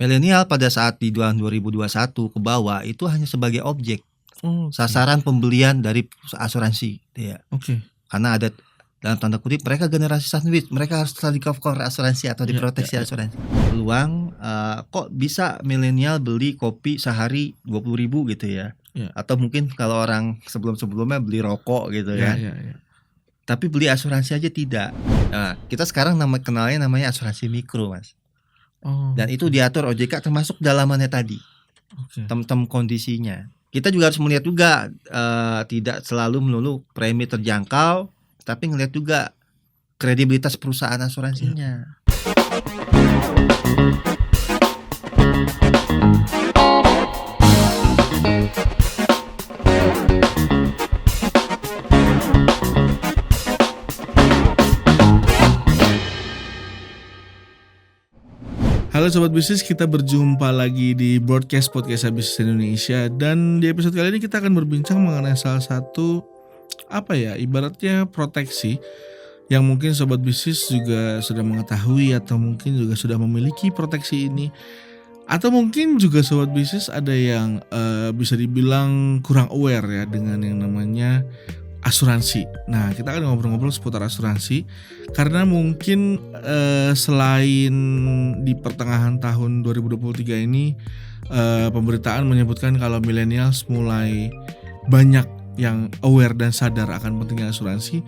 Milenial pada saat di tahun 2021 ke bawah itu hanya sebagai objek Oh, sasaran pembelian dari asuransi, ya. Oke. Karena ada dalam tanda kutip mereka generasi sandwich, mereka harus di cover asuransi atau diproteksi asuransi. Peluang kok bisa milenial beli kopi sehari 20.000 gitu ya. Atau mungkin kalau orang sebelum-sebelumnya beli rokok gitu ya. Tapi beli asuransi aja tidak. Nah, kita sekarang kenalnya namanya asuransi mikro, Mas. Dan itu diatur OJK termasuk dalamannya tadi. Tem kondisinya. Kita juga harus melihat juga tidak selalu melulu premi terjangkau, tapi ngelihat juga kredibilitas perusahaan asuransinya. Halo Sobat Bisnis, kita berjumpa lagi di broadcast podcast Bisnis Indonesia. Dan di episode kali ini kita akan berbincang mengenai salah satu ibaratnya proteksi yang mungkin Sobat Bisnis juga sudah mengetahui atau mungkin juga sudah memiliki proteksi ini. Atau mungkin juga Sobat Bisnis ada yang bisa dibilang kurang aware ya dengan yang namanya asuransi. Nah, kita akan ngobrol-ngobrol seputar asuransi karena mungkin selain di pertengahan tahun 2023 ini pemberitaan menyebutkan kalau millennials mulai banyak yang aware dan sadar akan pentingnya asuransi.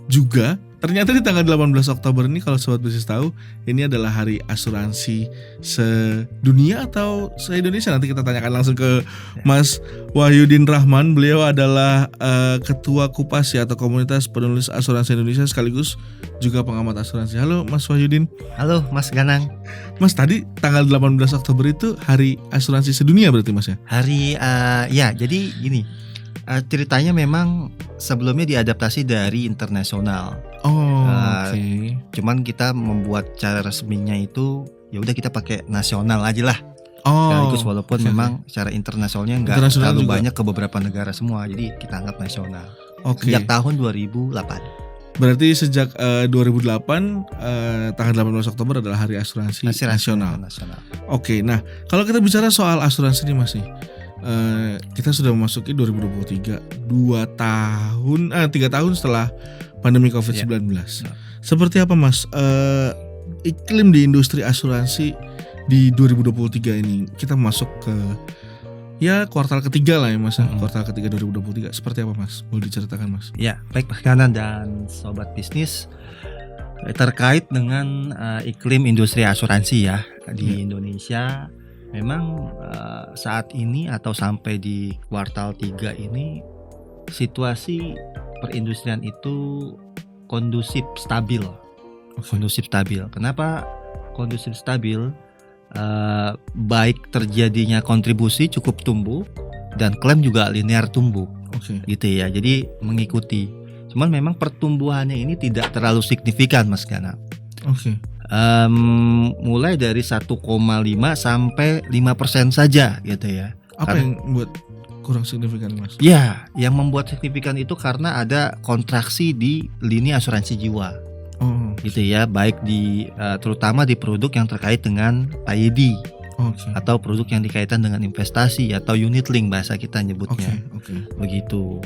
Juga ternyata di tanggal 18 Oktober ini kalau Sobat Bisnis tahu, ini adalah hari asuransi sedunia atau se-Indonesia. Nanti kita tanyakan langsung ke Mas Wahyudin Rahman. Beliau adalah Ketua Kupasi atau Komunitas Penulis Asuransi Indonesia sekaligus juga pengamat asuransi. Halo Mas Wahyudin. Halo Mas Ganang. Mas, tadi tanggal 18 Oktober itu hari asuransi sedunia berarti Mas ya? Hari ya, jadi gini. Ceritanya memang sebelumnya diadaptasi dari internasional. Oke. Cuman kita membuat cara resminya itu ya udah kita pakai nasional aja lah. Sekaligus walaupun memang secara internasionalnya nggak terlalu banyak ke beberapa negara semua, jadi kita anggap nasional. Sejak tahun 2008. Berarti sejak 2008 tanggal 18 Oktober adalah hari asuransi nasional. Oke, nah kalau kita bicara soal asuransi nih Mas nih. Kita sudah memasuki 2023, 3 tahun setelah pandemi COVID-19. Seperti apa Mas iklim di industri asuransi di 2023 ini? Kita masuk ke kuartal ketiga lah ya Mas, kuartal ketiga 2023. Seperti apa Mas? Boleh diceritakan Mas? Ya, baik Mas Kanan dan Sobat Bisnis. Terkait dengan iklim industri asuransi ya di Indonesia. Memang saat ini atau sampai di kuartal 3 ini situasi perindustrian itu kondusif stabil. Kondusif stabil. Kenapa kondusif stabil? Baik terjadinya kontribusi cukup tumbuh dan klaim juga linear tumbuh. Gitu ya. Jadi mengikuti. Cuman memang pertumbuhannya ini tidak terlalu signifikan Mas Gana. Mulai dari 1,5 sampai 5% saja gitu ya. Apa yang membuat kurang signifikan Mas? Ya, yang membuat signifikan itu karena ada kontraksi di lini asuransi jiwa. Gitu ya, baik di terutama di produk yang terkait dengan IED. Atau produk yang dikaitkan dengan investasi atau unit link bahasa kita nyebutnya. Begitu.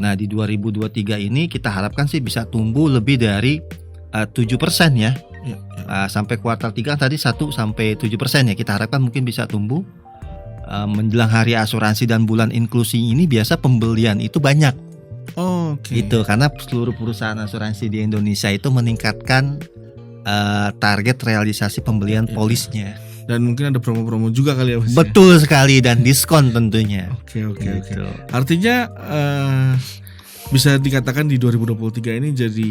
Nah, di 2023 ini kita harapkan sih bisa tumbuh lebih dari 7% ya. Sampai kuartal 3 tadi 1-7% ya. Kita harapkan mungkin bisa tumbuh menjelang hari asuransi dan bulan inklusi ini biasa pembelian itu banyak. Itu karena seluruh perusahaan asuransi di Indonesia itu meningkatkan target realisasi pembelian polisnya. Dan mungkin ada promo-promo juga kali ya Mas. Betul sekali, dan diskon tentunya. Oke. Artinya bisa dikatakan di 2023 ini jadi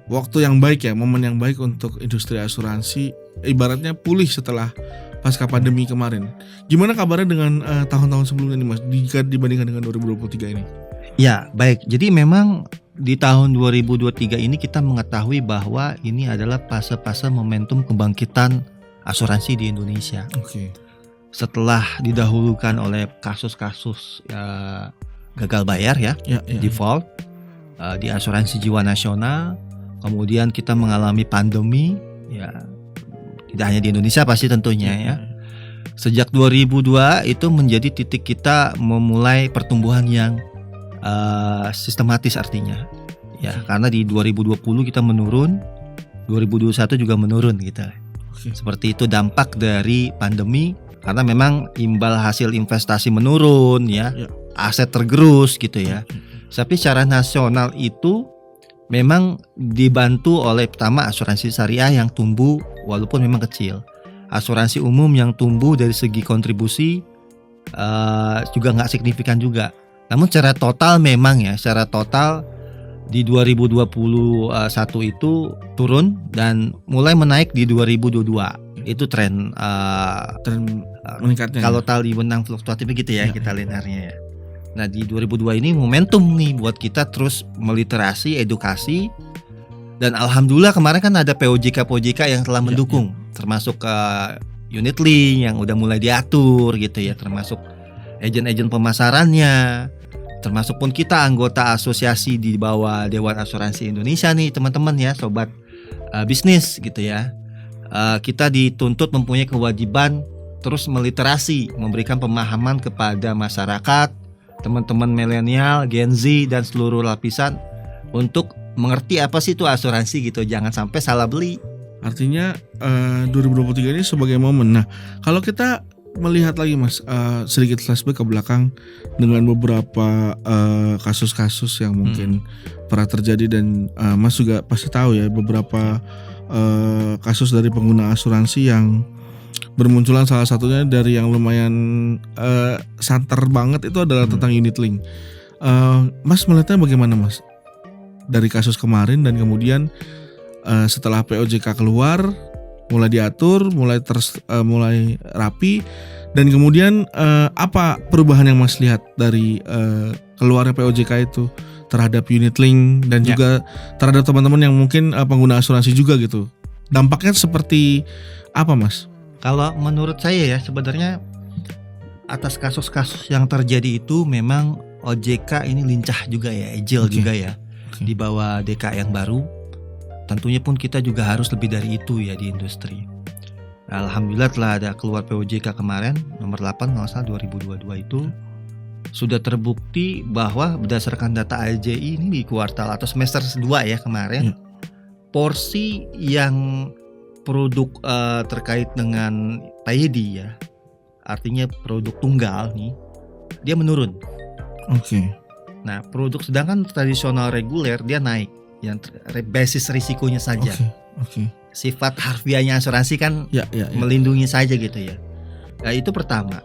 waktu yang baik ya, momen yang baik untuk industri asuransi ibaratnya pulih setelah pasca pandemi kemarin. Gimana kabarnya dengan tahun-tahun sebelumnya nih Mas jika dibandingkan dengan 2023 ini? Ya, baik. Jadi memang di tahun 2023 ini kita mengetahui bahwa ini adalah fase-fase momentum kebangkitan asuransi di Indonesia. Setelah didahulukan oleh kasus-kasus gagal bayar ya. Default di asuransi jiwa nasional. Kemudian kita mengalami pandemi ya, tidak hanya di Indonesia pasti tentunya ya. Sejak 2002 itu menjadi titik kita memulai pertumbuhan yang sistematis artinya. Ya, karena di 2020 kita menurun, 2021 juga menurun gitu. Seperti itu dampak dari pandemi, karena memang imbal hasil investasi menurun ya. Aset tergerus gitu ya. Tapi secara nasional itu memang dibantu oleh pertama asuransi syariah yang tumbuh walaupun memang kecil. Asuransi umum yang tumbuh dari segi kontribusi juga nggak signifikan juga. Namun secara total memang ya, secara total di 2021 itu turun dan mulai menaik di 2022. Itu tren meningkatnya. Kalau tali benang fluktuatif gitu ya, kita linearnya ya. Nah di 2002 ini momentum nih buat kita terus meliterasi, edukasi. Dan alhamdulillah kemarin kan ada POJK yang telah mendukung, termasuk unit link yang udah mulai diatur gitu ya, termasuk agen-agen pemasarannya, termasuk pun kita anggota asosiasi di bawah Dewan Asuransi Indonesia nih teman-teman ya, sobat bisnis gitu ya. Kita dituntut mempunyai kewajiban terus meliterasi, memberikan pemahaman kepada masyarakat, teman-teman milenial, Gen Z dan seluruh lapisan untuk mengerti apa sih itu asuransi gitu, jangan sampai salah beli. Artinya 2023 ini sebagai momen. Nah, kalau kita melihat lagi Mas, sedikit flashback ke belakang dengan beberapa kasus-kasus yang mungkin pernah terjadi dan Mas juga pasti tahu ya beberapa kasus dari pengguna asuransi yang bermunculan, salah satunya dari yang lumayan santer banget itu adalah tentang unit link. Mas melihatnya bagaimana Mas? Dari kasus kemarin dan kemudian setelah POJK keluar, mulai diatur, mulai rapi, dan kemudian apa perubahan yang Mas lihat dari keluarnya POJK itu terhadap unit link dan juga terhadap teman-teman yang mungkin pengguna asuransi juga gitu? Dampaknya seperti apa Mas? Kalau menurut saya ya sebenarnya atas kasus-kasus yang terjadi itu memang OJK ini lincah juga ya, agile juga ya. Di bawah DK yang baru, tentunya pun kita juga harus lebih dari itu ya di industri. Alhamdulillah telah ada keluar POJK kemarin nomor 8 kalau salah 2022 itu sudah terbukti bahwa berdasarkan data ALJI ini di kuartal atau semester 2 ya kemarin, porsi yang produk terkait dengan payedi ya, artinya produk tunggal nih, dia menurun. Nah, produk sedangkan tradisional reguler dia naik, yang basis risikonya saja. Sifat harfiahnya asuransi kan melindungi saja gitu ya. Nah, itu pertama.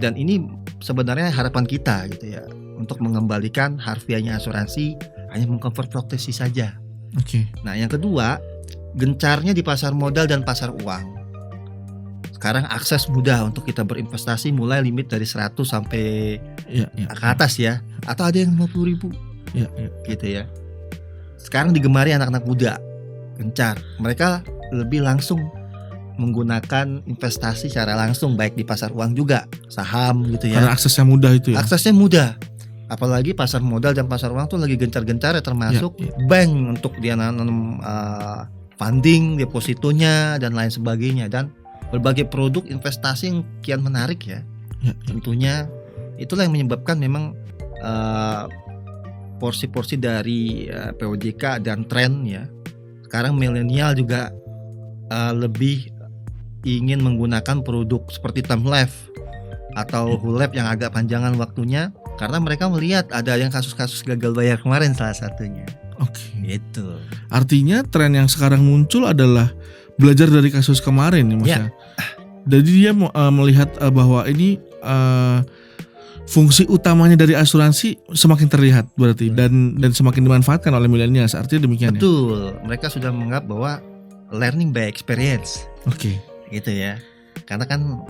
Dan ini sebenarnya harapan kita gitu ya, untuk mengembalikan harfiahnya asuransi hanya mengcover proteksi saja. Nah, yang kedua, gencarnya di pasar modal dan pasar uang. Sekarang akses mudah untuk kita berinvestasi, mulai limit dari 100 sampai ke atas ya, atau ada yang 50.000 gitu ya. Sekarang digemari anak-anak muda, gencar. Mereka lebih langsung menggunakan investasi secara langsung, baik di pasar uang juga, saham gitu ya. Karena aksesnya mudah itu ya. Aksesnya mudah. Apalagi pasar modal dan pasar uang tuh lagi gencar-gencar ya, termasuk bank untuk dia nanam funding, depositonya dan lain sebagainya, dan berbagai produk investasi yang kian menarik ya. Tentunya itulah yang menyebabkan memang porsi-porsi dari POJK dan tren ya. Sekarang milenial juga lebih ingin menggunakan produk seperti term life atau whole life yang agak panjangan waktunya, karena mereka melihat ada yang kasus-kasus gagal bayar kemarin salah satunya. Gitu. Artinya tren yang sekarang muncul adalah belajar dari kasus kemarin nih Mas ya. Jadi dia melihat bahwa ini fungsi utamanya dari asuransi semakin terlihat berarti dan semakin dimanfaatkan oleh milenial. Artinya demikian. Betul. Mereka sudah menganggap bahwa learning by experience. Gitu ya. Karena kan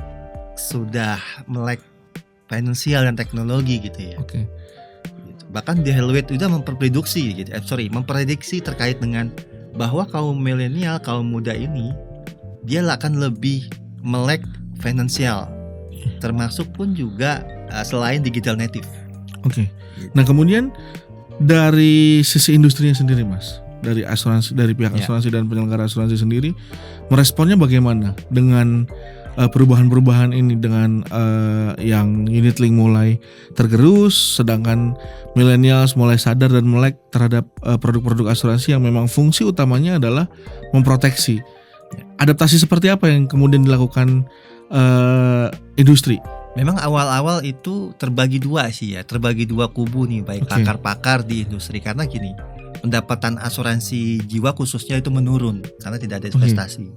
sudah melek finansial dan teknologi gitu ya. Bahkan di Deloitte sudah memprediksi gitu. Memprediksi terkait dengan bahwa kaum milenial, kaum muda ini dia akan lebih melek finansial, termasuk pun juga selain digital native. Nah kemudian dari sisi industrinya sendiri Mas, dari asuransi, dari pihak Ya. asuransi dan penyelenggara asuransi sendiri meresponnya bagaimana dengan perubahan-perubahan ini, dengan yang unit link mulai tergerus, sedangkan millennials mulai sadar dan melek terhadap produk-produk asuransi yang memang fungsi utamanya adalah memproteksi. Adaptasi seperti apa yang kemudian dilakukan industri? Memang awal-awal itu terbagi dua sih ya, terbagi dua kubu nih, baik Oke. pakar-pakar di industri, karena gini, pendapatan asuransi jiwa khususnya itu menurun karena tidak ada investasi.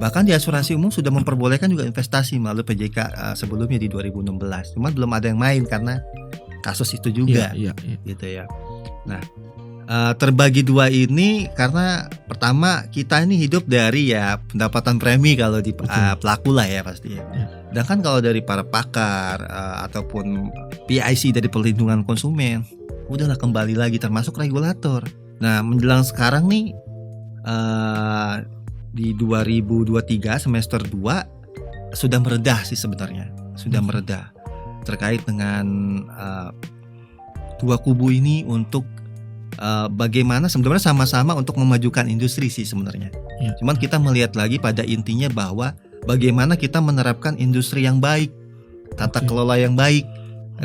Bahkan di asuransi umum sudah memperbolehkan juga investasi melalui PJK sebelumnya di 2016, cuman belum ada yang main karena kasus itu juga, Iya. gitu ya. Nah, terbagi dua ini karena pertama kita ini hidup dari ya pendapatan premi kalau di pelaku lah ya pasti ya. Ya. Sedangkan kalau dari para pakar ataupun PIC dari perlindungan konsumen, udahlah kembali lagi termasuk regulator. Nah, menjelang sekarang nih di 2023 semester 2 sudah meredah sih sebenarnya, sudah meredah terkait dengan dua kubu ini untuk bagaimana sebenarnya sama-sama untuk memajukan industri sih sebenarnya. Ya. Cuman kita melihat lagi pada intinya bahwa bagaimana kita menerapkan industri yang baik, tata kelola yang baik,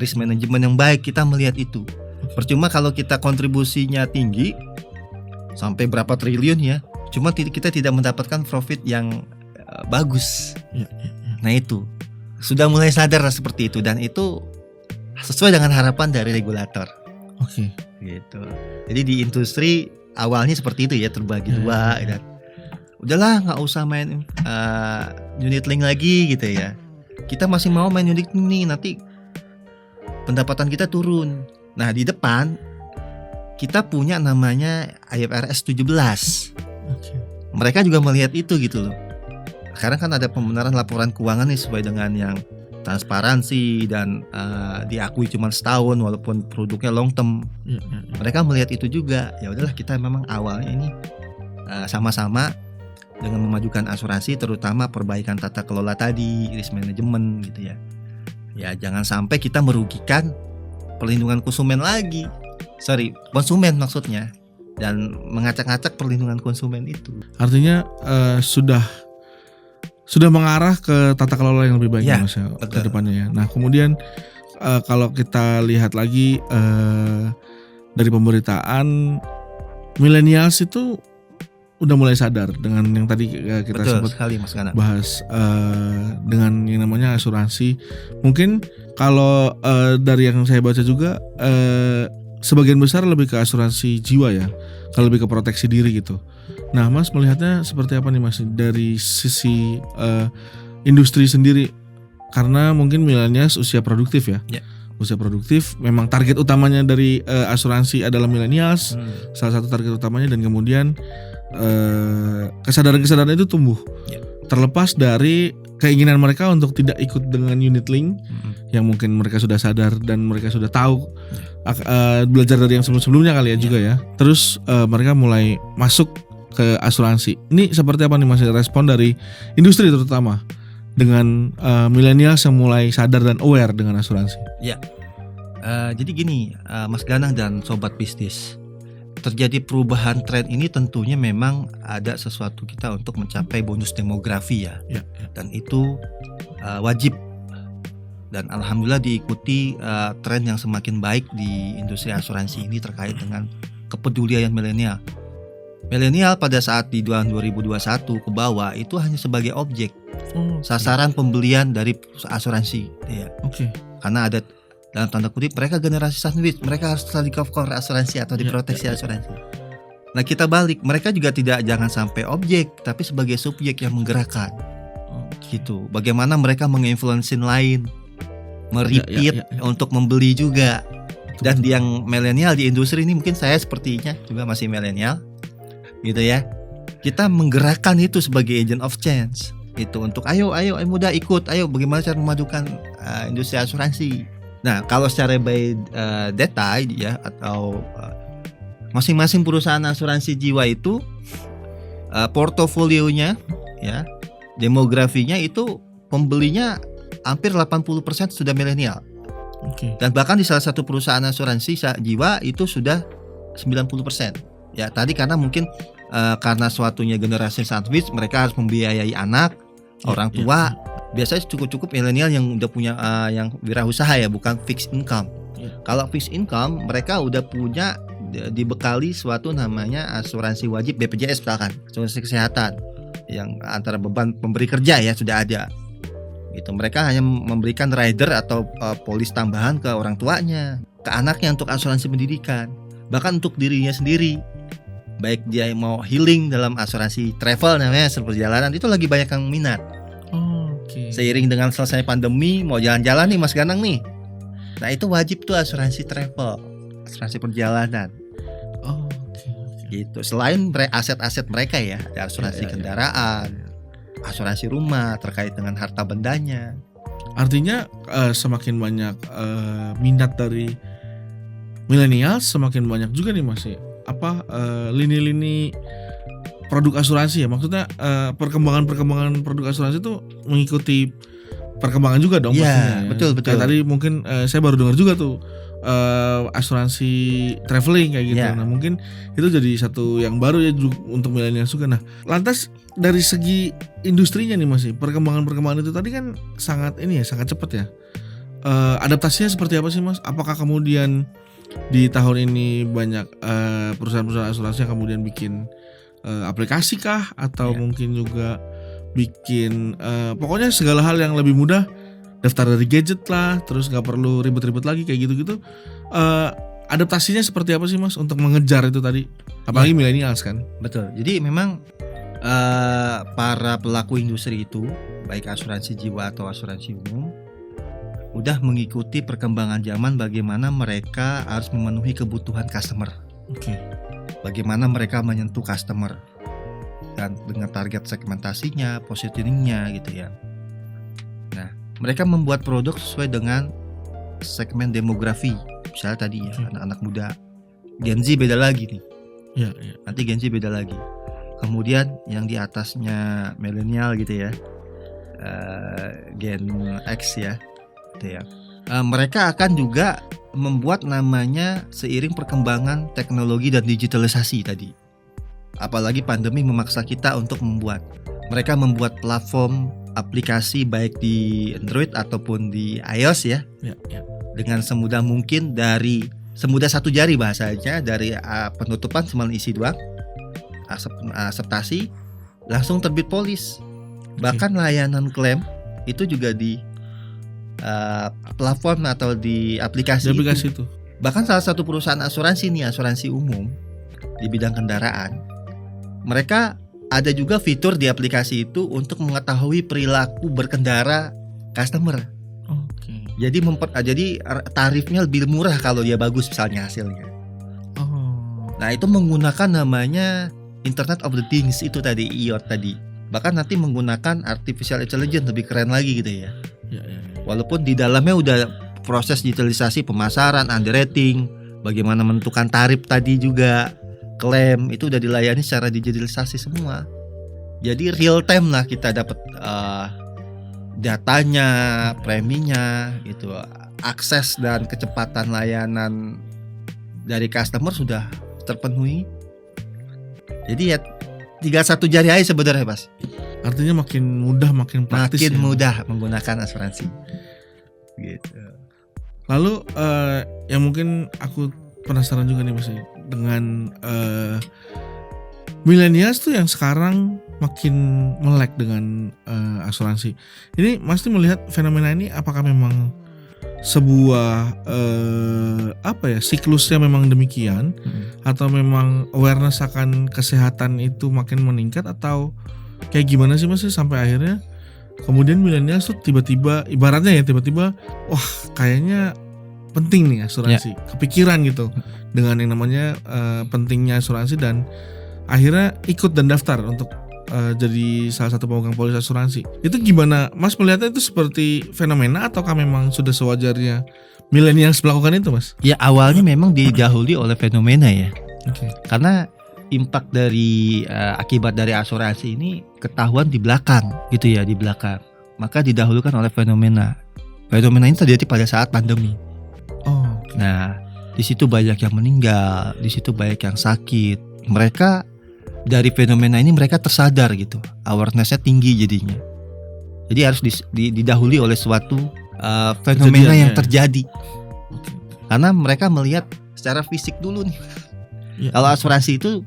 risk management yang baik, kita melihat itu. Percuma kalau kita kontribusinya tinggi sampai berapa triliun ya, cuma kita tidak mendapatkan profit yang bagus. Ya. Nah itu sudah mulai sadar seperti itu, dan itu sesuai dengan harapan dari regulator. Oke. Gitu. Jadi di industri awalnya seperti itu ya, terbagi dua. Dan udahlah nggak usah main unit link lagi gitu ya. Kita masih mau main unit link nih, nanti pendapatan kita turun. Nah di depan kita punya namanya IFRS 17. Mereka juga melihat itu gitu loh. Sekarang kan ada pembenaran laporan keuangan nih sesuai dengan yang transparansi dan diakui cuma setahun walaupun produknya long term. Mereka melihat itu juga. Ya udahlah, kita memang awalnya ini sama-sama dengan memajukan asuransi, terutama perbaikan tata kelola tadi, risk management gitu ya. Ya jangan sampai kita merugikan perlindungan konsumen lagi. Konsumen maksudnya, dan mengacak-acak perlindungan konsumen itu. Artinya sudah mengarah ke tata kelola yang lebih baik Ya, Mas ya, ke depannya ya. Nah kemudian kalau kita lihat lagi dari pemberitaan, millennials itu udah mulai sadar dengan yang tadi kita sempat sekali Mas Gana bahas dengan yang namanya asuransi. Mungkin kalau dari yang saya baca juga sebagian besar lebih ke asuransi jiwa ya, kalau lebih ke proteksi diri gitu. Nah Mas melihatnya seperti apa nih Mas dari sisi industri sendiri, karena mungkin millennials usia produktif ya. Usia produktif memang target utamanya dari asuransi adalah millennials, salah satu target utamanya, dan kemudian kesadaran itu tumbuh terlepas dari keinginan mereka untuk tidak ikut dengan unit link yang mungkin mereka sudah sadar dan mereka sudah tahu belajar dari yang sebelum-sebelumnya kali ya juga ya. Terus mereka mulai masuk ke asuransi. Ini seperti apa nih Mas respon dari industri terutama dengan milenial yang mulai sadar dan aware dengan asuransi? Ya, jadi gini Mas Ganang dan Sobat Bisnis, terjadi perubahan tren ini tentunya memang ada sesuatu kita untuk mencapai bonus demografi ya. Dan itu wajib, dan alhamdulillah diikuti tren yang semakin baik di industri asuransi ini terkait dengan kepedulian milenial. Milenial pada saat di tahun 2021 ke bawah itu hanya sebagai objek sasaran pembelian dari asuransi ya. Karena ada dalam tanda kutip mereka generasi sandwich, mereka harus di cover asuransi atau diproteksi asuransi. Nah kita balik, mereka juga jangan sampai objek tapi sebagai subjek yang menggerakkan. Gitu. Bagaimana mereka menginfluensin lain, merepeat untuk membeli juga. Dan yang milenial di industri ini mungkin saya sepertinya juga masih milenial gitu ya. Kita menggerakkan itu sebagai agent of change itu untuk ayo muda ikut, ayo bagaimana cara memajukan industri asuransi. Nah kalau secara by detail ya, atau masing-masing perusahaan asuransi jiwa itu portofolionya ya, demografinya itu pembelinya hampir 80% sudah milenial. Dan bahkan di salah satu perusahaan asuransi jiwa itu sudah 90%. Ya tadi karena mungkin karena suatunya generasi sandwich, mereka harus membiayai anak, orang tua. Biasanya cukup milenial yang udah punya yang wirausaha ya, bukan fixed income. Kalau fixed income, mereka udah punya dibekali suatu namanya asuransi wajib BPJS misalkan, asuransi kesehatan yang antara beban pemberi kerja ya sudah ada. Gitu. Mereka hanya memberikan rider atau polis tambahan ke orang tuanya, ke anaknya untuk asuransi pendidikan, bahkan untuk dirinya sendiri. Baik dia mau healing dalam asuransi travel namanya, perjalanan itu lagi banyak yang minat. Seiring dengan selesai pandemi mau jalan-jalan nih Mas Ganang nih. Nah itu wajib tuh asuransi travel, asuransi perjalanan. Gitu. Selain aset-aset mereka ya, ada asuransi kendaraan, asuransi rumah terkait dengan harta bendanya. Artinya semakin banyak minat dari milenial, semakin banyak juga nih Mas lini-lini produk asuransi ya. Maksudnya perkembangan produk asuransi itu mengikuti perkembangan juga dong pastinya. Betul. Kayak tadi mungkin saya baru dengar juga tuh asuransi traveling kayak gitu. Nah mungkin itu jadi satu yang baru ya untuk milenial juga. Nah lantas dari segi industrinya nih Mas, perkembangan itu tadi kan sangat cepat ya. Adaptasinya seperti apa sih Mas? Apakah kemudian di tahun ini banyak perusahaan-perusahaan asuransi yang kemudian bikin aplikasi kah, atau mungkin juga bikin pokoknya segala hal yang lebih mudah, daftar dari gadget lah, terus nggak perlu ribet-ribet lagi kayak gitu-gitu. Adaptasinya seperti apa sih Mas untuk mengejar itu tadi, apalagi millennials kan? Betul. Jadi memang para pelaku industri itu, baik asuransi jiwa atau asuransi umum, udah mengikuti perkembangan zaman, bagaimana mereka harus memenuhi kebutuhan customer. Bagaimana mereka menyentuh customer dan dengan target segmentasinya, positioningnya gitu ya. Nah, mereka membuat produk sesuai dengan segmen demografi. Misalnya tadi ya, anak-anak muda. Gen Z beda lagi nih. Nanti Gen Z beda lagi. Kemudian yang di atasnya milenial gitu ya, Gen X ya, gitu ya. Mereka akan juga membuat namanya seiring perkembangan teknologi dan digitalisasi tadi. Apalagi pandemi memaksa kita untuk mereka membuat platform aplikasi baik di Android ataupun di iOS ya. Dengan semudah mungkin, dari semudah satu jari bahasanya, dari penutupan cuma isi doang, akseptasi, langsung terbit polis. Bahkan layanan klaim itu juga di platform atau di aplikasi itu. Bahkan salah satu perusahaan asuransi nih, asuransi umum di bidang kendaraan, mereka ada juga fitur di aplikasi itu untuk mengetahui perilaku berkendara customer. Jadi tarifnya lebih murah kalau dia bagus misalnya hasilnya. Nah itu menggunakan namanya Internet of the Things itu tadi, IoT tadi. Bahkan nanti menggunakan artificial intelligence, lebih keren lagi gitu ya. Walaupun di dalamnya udah proses digitalisasi pemasaran, underwriting, bagaimana menentukan tarif tadi juga, klaim itu udah dilayani secara digitalisasi semua. Jadi real time lah kita dapat datanya, preminya gitu. Akses dan kecepatan layanan dari customer sudah terpenuhi. Jadi ya tinggal satu jari aja sebenarnya Mas. Artinya makin mudah, makin praktis. Makin mudah menggunakan asuransi. Gitu. Lalu yang mungkin aku penasaran juga nih Mas, dengan millennials tuh yang sekarang makin melek dengan asuransi. Ini Mas tuh melihat fenomena ini apakah memang sebuah siklusnya memang demikian, atau memang awareness akan kesehatan itu makin meningkat, atau kayak gimana sih Mas sampai akhirnya kemudian milenial tuh tiba-tiba wah kayaknya penting nih asuransi, kepikiran gitu dengan yang namanya pentingnya asuransi, dan akhirnya ikut dan daftar untuk jadi salah satu pemegang polis asuransi. Itu gimana Mas melihatnya, itu seperti fenomena ataukah memang sudah sewajarnya milenial melakukan itu Mas? Ya awalnya memang didahului oleh fenomena ya. Karena impact dari akibat dari asuransi ini ketahuan di belakang gitu ya, di belakang. Maka didahulukan oleh fenomena. Fenomena ini terjadi pada saat pandemi. Nah, di situ banyak yang meninggal, di situ banyak yang sakit. mereka dari fenomena ini mereka tersadar gitu, awarenessnya tinggi jadinya. Jadi harus didahului oleh suatu fenomena yang terjadi. Karena mereka melihat secara fisik dulu nih. Ya. Kalau asuransi itu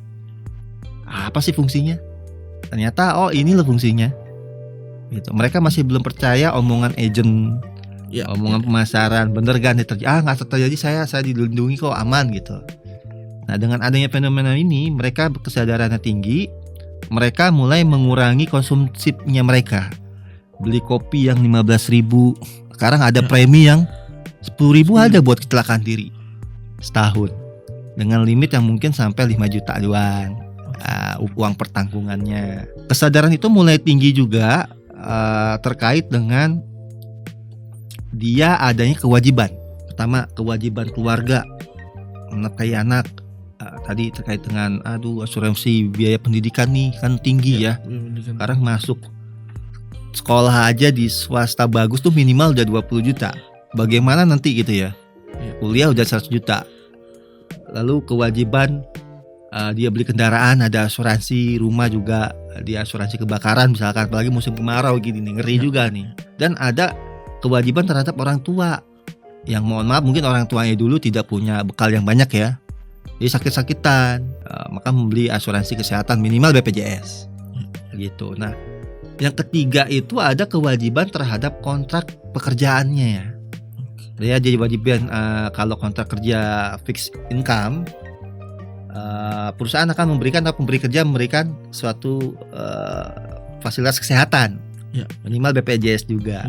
apa sih fungsinya? Ternyata ini loh fungsinya. Gitu. Mereka masih belum percaya omongan agent, omongan pemasaran, bener gak nih terjadi? Nggak terjadi, saya dilindungi kok, aman gitu. Nah, dengan adanya fenomena ini, mereka kesadarannya tinggi, mereka mulai mengurangi konsumsinya mereka. Beli kopi yang 15.000, sekarang ada premi yang 10.000 ada buat kecelakaan diri setahun, dengan limit yang mungkin sampai 5 juta doang uang pertanggungannya. Kesadaran itu mulai tinggi juga terkait dengan dia adanya kewajiban. Pertama, kewajiban keluarga menafkahi anak. Tadi terkait dengan asuransi biaya pendidikan nih kan tinggi ya. Sekarang masuk sekolah aja di swasta bagus tuh minimal udah 20 juta. Bagaimana nanti gitu ya? Kuliah udah 100 juta. Lalu kewajiban dia beli kendaraan, ada asuransi rumah juga, dia asuransi kebakaran misalkan, apalagi musim kemarau gini nih, ngeri juga nih. Dan ada kewajiban terhadap orang tua yang mohon maaf mungkin orang tuanya dulu tidak punya bekal yang banyak ya. Jadi sakit-sakitan, maka membeli asuransi kesehatan minimal BPJS gitu. Nah, yang ketiga itu ada kewajiban terhadap kontrak pekerjaannya ya. Dia jadi wajiban kalau kontrak kerja fixed income, perusahaan akan memberikan atau pemberi kerja memberikan suatu fasilitas kesehatan minimal BPJS juga.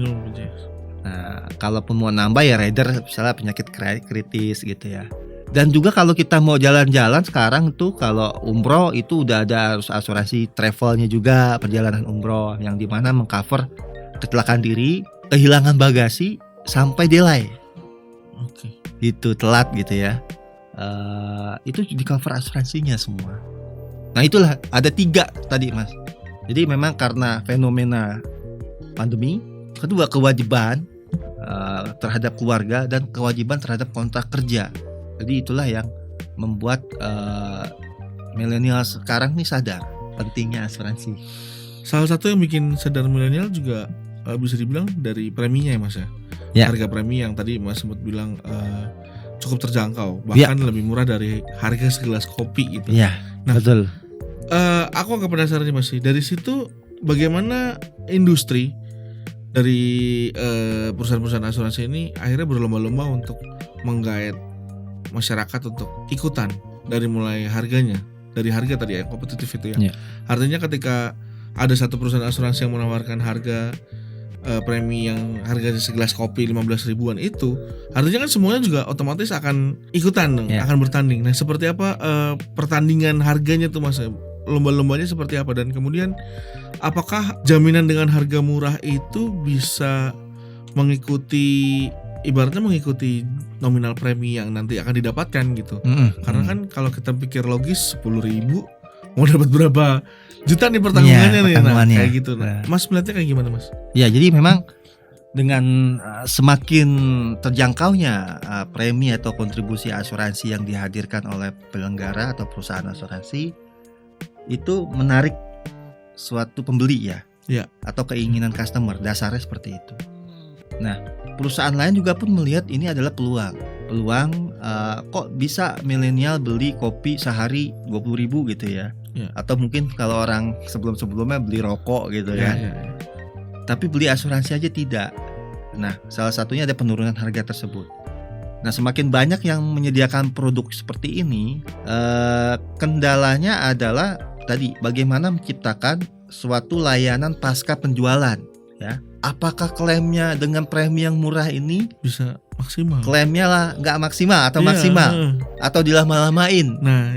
Nah, kalaupun mau nambah ya rider misalnya penyakit kritis gitu ya. Dan juga kalau kita mau jalan-jalan sekarang tuh kalau umroh itu udah ada asuransi travelnya juga, perjalanan umroh yang dimana mengcover kecelakaan diri, kehilangan bagasi sampai delay. Itu telat gitu ya. Itu di cover asuransinya semua. Nah itulah ada 3 tadi Mas. Jadi memang karena fenomena pandemi, kedua kewajiban terhadap keluarga dan kewajiban terhadap kontrak kerja. Jadi itulah yang membuat milenial sekarang nih sadar pentingnya asuransi. Salah satu yang bikin sadar milenial juga bisa dibilang dari preminya ya Mas ya. Harga premi yang tadi Mas sempat bilang cukup terjangkau, bahkan lebih murah dari harga segelas kopi gitu. Iya, nah, betul. Aku agak penasaran nih Mas, dari situ bagaimana industri dari perusahaan-perusahaan asuransi ini akhirnya berlomba-lomba untuk menggait masyarakat untuk ikutan dari mulai harganya, dari harga tadi yang kompetitif itu ya. Artinya ketika ada satu perusahaan asuransi yang menawarkan harga premi yang harganya segelas kopi 15 ribuan itu, artinya kan semuanya juga otomatis akan ikutan dong, akan bertanding. Nah seperti apa pertandingan harganya tuh Mas? Lomba-lombanya seperti apa? Dan kemudian apakah jaminan dengan harga murah itu bisa mengikuti, ibaratnya mengikuti nominal premi yang nanti akan didapatkan gitu? Karena kan kalau kita pikir logis 10.000 mau dapat berapa juta nih pertanggungannya nih, kayak gitu. Mas melihatnya kayak gimana Mas? Ya jadi memang dengan semakin terjangkaunya premi atau kontribusi asuransi yang dihadirkan oleh penyelenggara atau perusahaan asuransi, itu menarik suatu pembeli ya, atau keinginan customer, dasarnya seperti itu. Nah perusahaan lain juga pun melihat ini adalah peluang kok bisa milenial beli kopi sehari 20.000 gitu ya. Atau mungkin kalau orang sebelum-sebelumnya beli rokok gitu ya. Tapi beli asuransi aja tidak. Nah salah satunya ada penurunan harga tersebut. Nah semakin banyak yang menyediakan produk seperti ini, kendalanya adalah tadi bagaimana menciptakan suatu layanan pasca penjualan ya. Apakah klaimnya dengan premi yang murah ini bisa maksimal? Klaimnya lah nggak maksimal atau maksimal atau dilama-lamain. Nah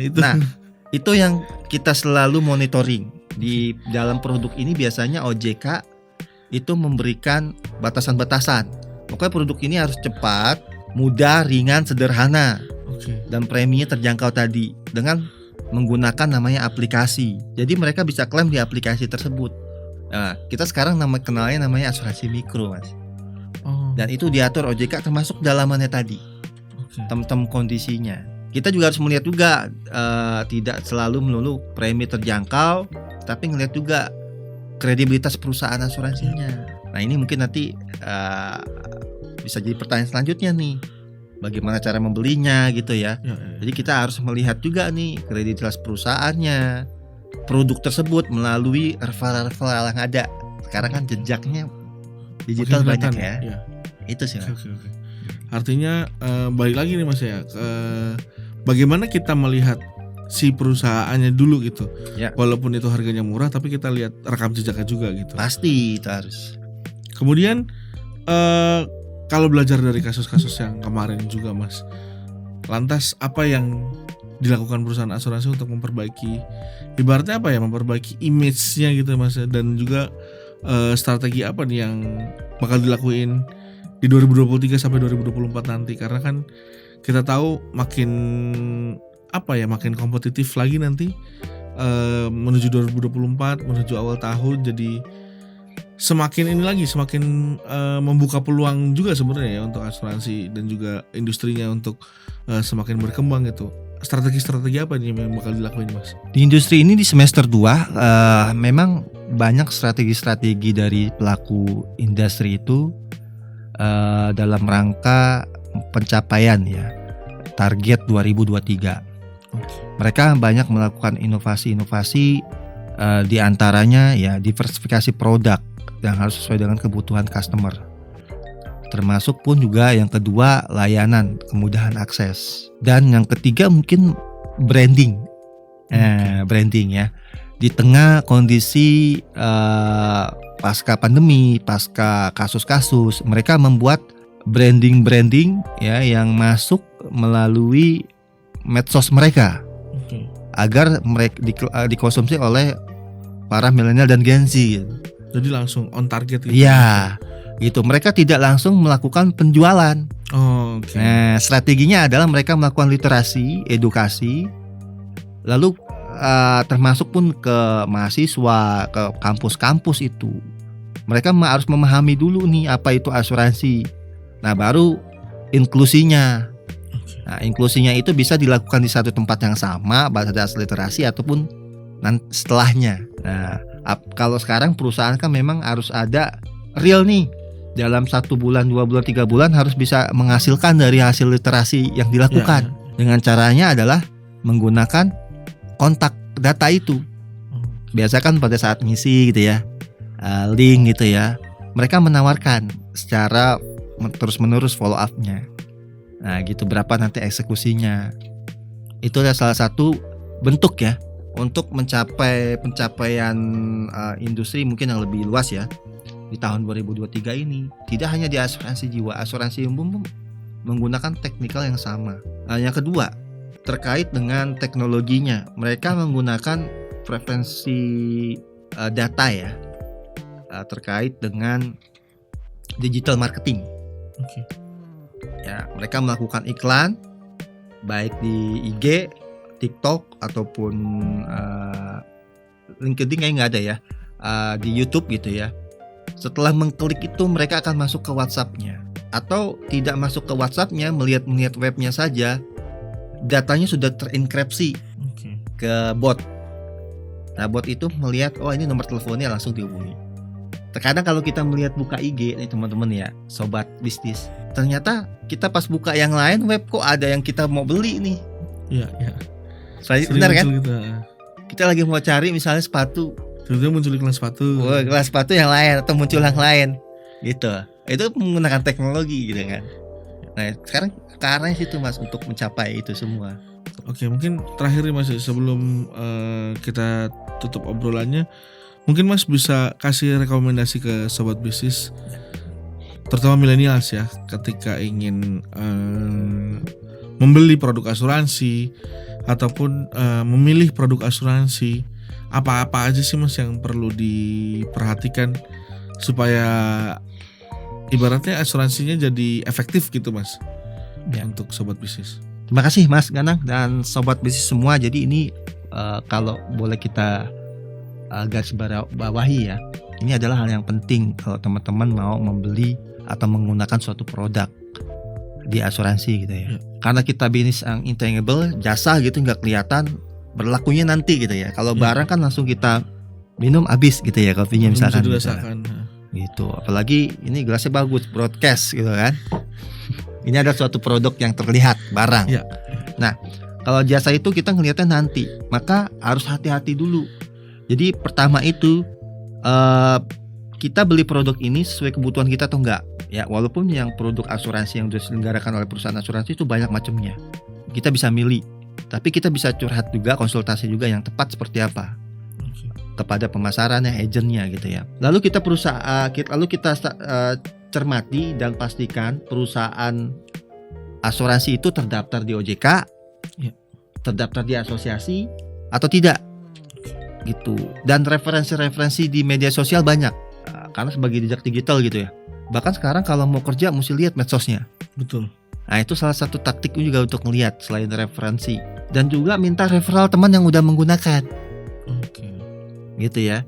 itu yang kita selalu monitoring di dalam produk ini. Biasanya OJK itu memberikan batasan-batasan. Pokoknya produk ini harus cepat, mudah, ringan, sederhana, dan preminya terjangkau tadi dengan menggunakan namanya aplikasi. Jadi mereka bisa klaim di aplikasi tersebut. Nah, kita sekarang kenalnya namanya asuransi mikro Mas. Dan itu diatur OJK termasuk dalamannya tadi, tem-tem kondisinya. kita juga harus melihat juga tidak selalu melulu premi terjangkau, tapi ngelihat juga kredibilitas perusahaan asuransinya. Nah ini mungkin nanti bisa jadi pertanyaan selanjutnya nih, bagaimana cara membelinya gitu ya. Jadi kita harus melihat juga nih kredibilitas perusahaannya, produk tersebut melalui referral yang ada. Sekarang kan jejaknya digital banyak ya. Itu sih. Okay. Artinya balik lagi nih Mas ya, bagaimana kita melihat si perusahaannya dulu gitu. Ya. Walaupun itu harganya murah, tapi kita lihat rekam jejaknya juga gitu. Pasti itu harus. Kemudian kalau belajar dari kasus-kasus yang kemarin juga Mas, lantas apa yang dilakukan perusahaan asuransi untuk memperbaiki, ibaratnya apa ya, memperbaiki image-nya gitu Mas, dan juga strategi apa nih yang bakal dilakuin di 2023 sampai 2024 nanti, karena kan kita tahu makin kompetitif lagi nanti menuju 2024, menuju awal tahun, jadi semakin membuka peluang juga sebenarnya ya untuk asuransi dan juga industrinya untuk semakin berkembang gitu. Strategi-strategi apa nih yang bakal dilakuin Mas? Di industri ini di semester 2 memang banyak strategi-strategi dari pelaku industri itu dalam rangka pencapaian ya target 2023. Mereka banyak melakukan inovasi-inovasi, di antaranya ya diversifikasi produk yang harus sesuai dengan kebutuhan customer. Termasuk pun juga yang kedua layanan, kemudahan akses. Dan yang ketiga mungkin branding. Branding ya. Di tengah kondisi pasca pandemi, pasca kasus-kasus, mereka membuat branding ya yang masuk melalui medsos mereka. Agar mereka dikonsumsi oleh para milenial dan Gen Z gitu. Jadi langsung on target gitu. Iya, gitu. Mereka tidak langsung melakukan penjualan. Nah, strateginya adalah mereka melakukan literasi, edukasi, lalu termasuk pun ke mahasiswa, ke kampus-kampus itu. Mereka harus memahami dulu nih apa itu asuransi. Nah, baru inklusinya. Nah, inklusinya itu bisa dilakukan di satu tempat yang sama, pada literasi ataupun setelahnya. Nah, kalau sekarang perusahaan kan memang harus ada real nih. Dalam 1 bulan, 2 bulan, 3 bulan harus bisa menghasilkan dari hasil literasi yang dilakukan. Dengan caranya adalah menggunakan kontak data itu. Biasa kan pada saat ngisi gitu ya, link gitu ya, mereka menawarkan secara terus-menerus follow up-nya. Nah gitu, berapa nanti eksekusinya. Itu adalah salah satu bentuk ya untuk mencapai pencapaian industri mungkin yang lebih luas ya di tahun 2023 ini. Tidak hanya di asuransi jiwa, asuransi umum menggunakan teknikal yang sama. Yang kedua, terkait dengan teknologinya, mereka menggunakan frekuensi data ya, terkait dengan digital marketing. Ya, mereka melakukan iklan baik di IG, TikTok ataupun LinkedIn kayaknya nggak ada ya, di YouTube gitu ya. Setelah mengklik itu mereka akan masuk ke WhatsApp-nya, atau tidak masuk ke WhatsApp-nya, melihat webnya saja, datanya sudah terenkripsi ke bot. Nah, bot itu melihat, oh ini nomor teleponnya, langsung dihubungi. Terkadang kalau kita melihat buka IG nih teman-teman ya, sobat bisnis, ternyata kita pas buka yang lain web kok ada yang kita mau beli nih. Iya. Benar kan? Gitu. Kita lagi mau cari misalnya sepatu, tiba-tiba muncul iklan sepatu. Iklan sepatu yang lain atau muncul yang lain, gitu. Itu menggunakan teknologi gitu kan. Nah sekarang ke arahnya situ Mas untuk mencapai itu semua. Oke, mungkin terakhir Mas sebelum kita tutup obrolannya, mungkin Mas bisa kasih rekomendasi ke sobat bisnis, terutama milenials ya, ketika ingin membeli produk asuransi ataupun memilih produk asuransi, apa-apa aja sih Mas yang perlu diperhatikan supaya ibaratnya asuransinya jadi efektif gitu Mas ya, untuk sobat bisnis. Terima kasih Mas Ganang dan sobat bisnis semua. Jadi ini kalau boleh kita garis bawahi ya, ini adalah hal yang penting kalau teman-teman mau membeli atau menggunakan suatu produk. di asuransi gitu ya. Karena kita bisnis yang intangible, jasa gitu nggak kelihatan berlakunya nanti gitu ya. Kalau barang kan langsung kita minum habis gitu ya kopinya misalkan. Gitu. Apalagi ini gelasnya bagus, broadcast gitu kan. Ini ada suatu produk yang terlihat barang. Ya. Nah, kalau jasa itu kita ngelihatnya nanti, maka harus hati-hati dulu. Jadi pertama itu kita beli produk ini sesuai kebutuhan kita atau enggak. Ya, walaupun yang produk asuransi yang diselenggarakan oleh perusahaan asuransi itu banyak macamnya. Kita bisa milih, tapi kita bisa curhat juga, konsultasi juga yang tepat seperti apa kepada pemasarannya, agennya gitu ya. Lalu kita cermati dan pastikan perusahaan asuransi itu terdaftar di OJK, terdaftar di asosiasi atau tidak, gitu. Dan referensi-referensi di media sosial banyak, karena sebagai jejak digital gitu ya. Bahkan sekarang kalau mau kerja mesti lihat medsosnya. Betul. Nah itu salah satu taktik juga untuk melihat selain referensi. Dan juga minta referral teman yang udah menggunakan. Gitu ya.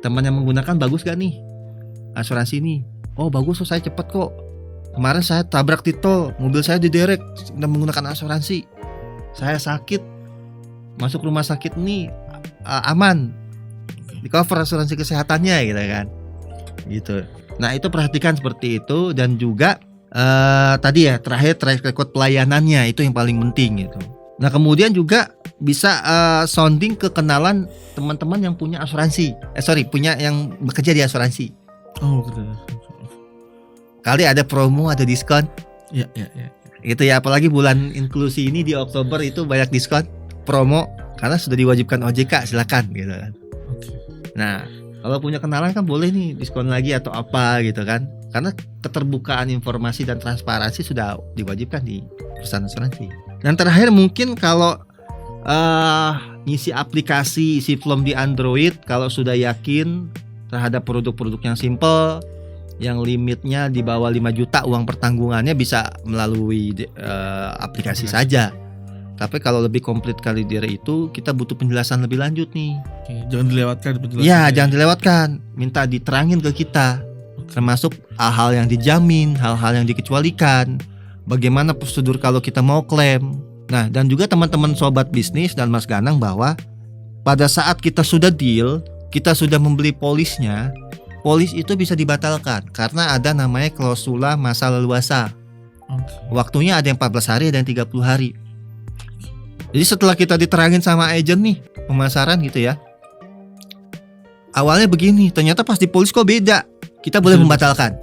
Teman yang menggunakan bagus gak nih asuransi ini? Oh bagus, saya cepet kok. Kemarin saya tabrak di tol, mobil saya diderek dan menggunakan asuransi. Saya sakit, masuk rumah sakit ini aman, di cover asuransi kesehatannya gitu kan. Gitu. Nah itu perhatikan seperti itu. Dan juga tadi ya terakhir track record pelayanannya itu yang paling penting gitu. Nah kemudian juga bisa sounding ke kenalan teman-teman yang punya asuransi, punya yang bekerja di asuransi. Oh betul. Kali ada promo, ada diskon. Ya. Gitu ya, apalagi bulan inklusi ini di Oktober itu banyak diskon, promo karena sudah diwajibkan OJK, silakan gitu kan. Nah, kalau punya kenalan kan boleh nih diskon lagi atau apa gitu kan. Karena keterbukaan informasi dan transparansi sudah diwajibkan di perusahaan asuransi. Dan terakhir mungkin kalau ngisi aplikasi, isi form di Android, kalau sudah yakin terhadap produk-produk yang simple, yang limitnya di bawah 5 juta uang pertanggungannya, bisa melalui aplikasi saja. Tapi kalau lebih komplit kali dari itu, kita butuh penjelasan lebih lanjut nih. Jangan dilewatkan penjelasan. Ya, jangan dilewatkan. Minta diterangin ke kita. Termasuk hal-hal yang dijamin, hal-hal yang dikecualikan. Bagaimana prosedur kalau kita mau klaim. Nah, dan juga teman-teman sobat bisnis dan Mas Ganang bahwa pada saat kita sudah deal, kita sudah membeli polisnya, polis itu bisa dibatalkan karena ada namanya klausula masa leluasa. Waktunya ada yang 14 hari, ada yang 30 hari. Jadi setelah kita diterangin sama agent nih, pemasaran gitu ya, awalnya begini, ternyata pas di polis kok beda, kita boleh membatalkan.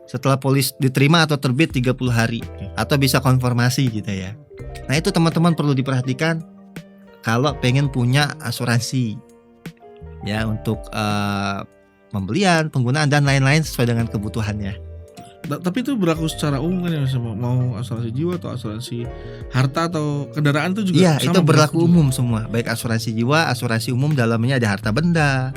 Setelah polis diterima atau terbit 30 hari, atau bisa konfirmasi gitu ya. Nah itu teman-teman perlu diperhatikan kalau pengen punya asuransi ya, untuk pembelian, penggunaan dan lain-lain sesuai dengan kebutuhannya. Tapi itu berlaku secara umum kan ya, mau asuransi jiwa atau asuransi harta atau kendaraan itu juga. Iya, sama, itu berlaku umum semua, baik asuransi jiwa, asuransi umum, dalamnya ada harta benda,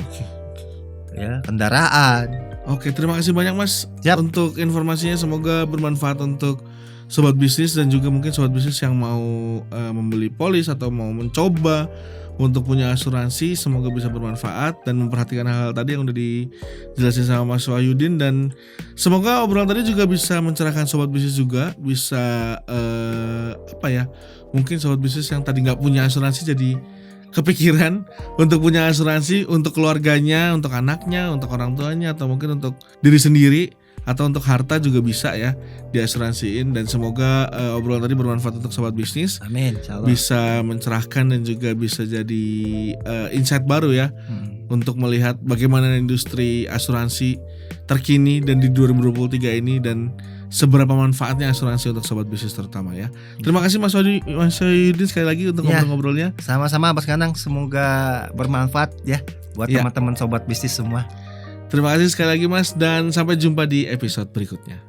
ya, kendaraan. Oke, terima kasih banyak Mas. Siap. Untuk informasinya, semoga bermanfaat untuk sobat bisnis dan juga mungkin sobat bisnis yang mau membeli polis atau mau mencoba untuk punya asuransi. Semoga bisa bermanfaat dan memperhatikan hal-hal tadi yang udah dijelasin sama Mas Wahyudin. Dan semoga obrolan tadi juga bisa mencerahkan sobat bisnis juga. Bisa mungkin sobat bisnis yang tadi gak punya asuransi jadi kepikiran untuk punya asuransi untuk keluarganya, untuk anaknya, untuk orang tuanya, atau mungkin untuk diri sendiri, atau untuk harta juga bisa ya diasuransiin. Dan semoga obrolan tadi bermanfaat untuk sobat bisnis. Amin, insyaallah. Bisa mencerahkan dan juga bisa jadi insight baru ya untuk melihat bagaimana industri asuransi terkini dan di 2023 ini, dan seberapa manfaatnya asuransi untuk sobat bisnis terutama ya. Terima kasih Mas Wahyudin sekali lagi untuk ngobrol-ngobrolnya. Sama-sama Mas Ganang, semoga bermanfaat ya buat teman-teman sobat bisnis semua. Terima kasih sekali lagi Mas, dan sampai jumpa di episode berikutnya.